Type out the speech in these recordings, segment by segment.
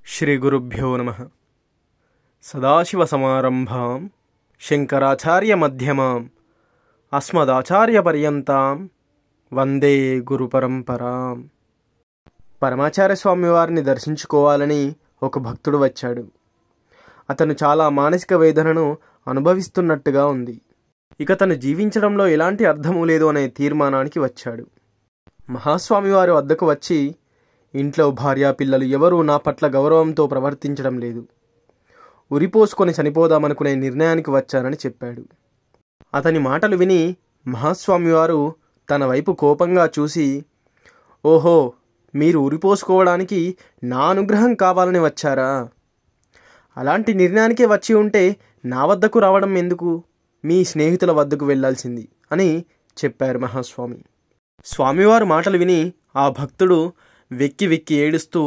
శ్రీగురుభ్యో నమః. సదాశివసమారంభాం శంకరాచార్యమధ్యమాం అస్మదాచార్యపర్యంతాం వందే గురుపరంపరాం. పరమాచార్య స్వామి వారిని దర్శించుకోవాలని ఒక భక్తుడు వచ్చాడు. అతను చాలా మానసిక వేదనను అనుభవిస్తున్నట్టుగా ఉంది. ఇక తను జీవించడంలో ఎలాంటి అర్థము లేదు అనే తీర్మానానికి వచ్చాడు. మహాస్వామివారి వద్దకు వచ్చి, ఇంట్లో భార్యా పిల్లలు ఎవరూ నా పట్ల గౌరవంతో ప్రవర్తించడం లేదు, ఉరిపోసుకొని చనిపోదామనుకునే నిర్ణయానికి వచ్చానని చెప్పాడు. అతని మాటలు విని మహాస్వామివారు తన వైపు కోపంగా చూసి, ఓహో, మీరు ఉరిపోసుకోవడానికి నా అనుగ్రహం కావాలని వచ్చారా? అలాంటి నిర్ణయానికే వచ్చి ఉంటే నా వద్దకు రావడం ఎందుకు? మీ స్నేహితుల వద్దకు వెళ్ళాల్సింది అని చెప్పారు మహాస్వామి. స్వామివారు మాటలు విని ఆ భక్తుడు వెక్కి వెక్కి ఏడుస్తూ,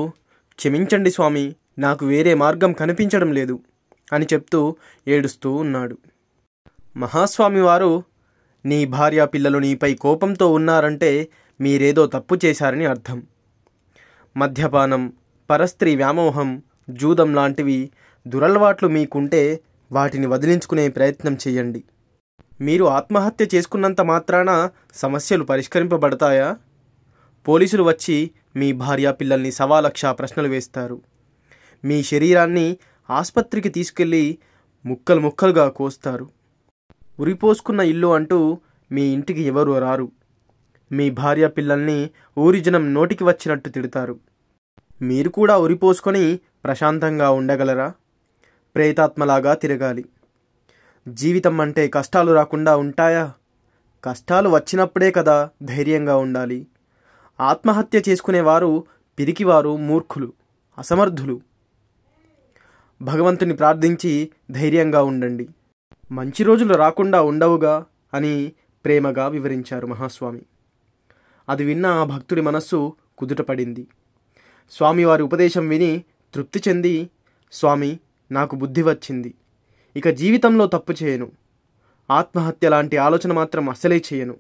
క్షమించండి స్వామి, నాకు వేరే మార్గం కనిపించడం లేదు అని చెప్తూ ఏడుస్తూ ఉన్నాడు. మహాస్వామివారు, నీ భార్యా పిల్లలు నీపై కోపంతో ఉన్నారంటే మీరేదో తప్పు చేశారని అర్థం. మద్యపానం, పరస్త్రీ వ్యామోహం, జూదం లాంటివి దురలవాట్లు మీకుంటే వాటిని వదిలించుకునే ప్రయత్నం చేయండి. మీరు ఆత్మహత్య చేసుకున్నంత మాత్రాన సమస్యలు పరిష్కరింపబడతాయా? పోలీసులు వచ్చి మీ భార్యా పిల్లల్ని 1,00,000 ప్రశ్నలు వేస్తారు. మీ శరీరాన్ని ఆసుపత్రికి తీసుకెళ్ళి ముక్కలు ముక్కలుగా కోస్తారు. ఉరిపోసుకున్న ఇల్లు అంటూ మీ ఇంటికి ఎవరు రారు. మీ భార్యా పిల్లల్ని ఊరి జనం నోటికి వచ్చినట్టు తిడతారు. మీరు కూడా ఉరిపోసుకొని ప్రశాంతంగా ఉండగలరా? ప్రేతాత్మలాగా తిరగాలి. జీవితం అంటే కష్టాలు రాకుండా ఉంటాయా? కష్టాలు వచ్చినప్పుడే కదా ధైర్యంగా ఉండాలి. ఆత్మహత్య చేసుకునేవారు పిరికివారు, మూర్ఖులు, అసమర్థులు. భగవంతుని ప్రార్థించి ధైర్యంగా ఉండండి. మంచి రోజులు రాకుండా ఉండవుగా అని ప్రేమగా వివరించారు మహాస్వామి. అది విన్న ఆ భక్తుడి మనస్సు కుదుటపడింది. స్వామివారి ఉపదేశం విని తృప్తి చెంది, స్వామి, నాకు బుద్ధి వచ్చింది, ఇక జీవితంలో తప్పు చేయను, ఆత్మహత్య లాంటి ఆలోచన మాత్రం అస్సలే చేయను,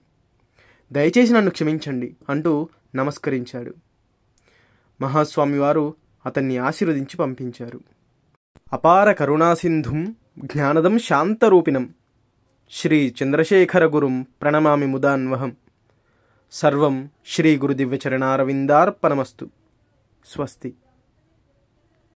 దయచేసి నన్ను క్షమించండి అంటూ నమస్కరించాడు. మహాస్వామివారు అతన్ని ఆశీర్వదించి పంపించారు. అపార కరుణాసింధుం జ్ఞానదం శాంతరూపిణం శ్రీ చంద్రశేఖర గురుం ప్రణమామి ముదాన్వహం. సర్వం శ్రీ గురుదివ్యచరణారవిందార్పణమస్తు. స్వస్తి.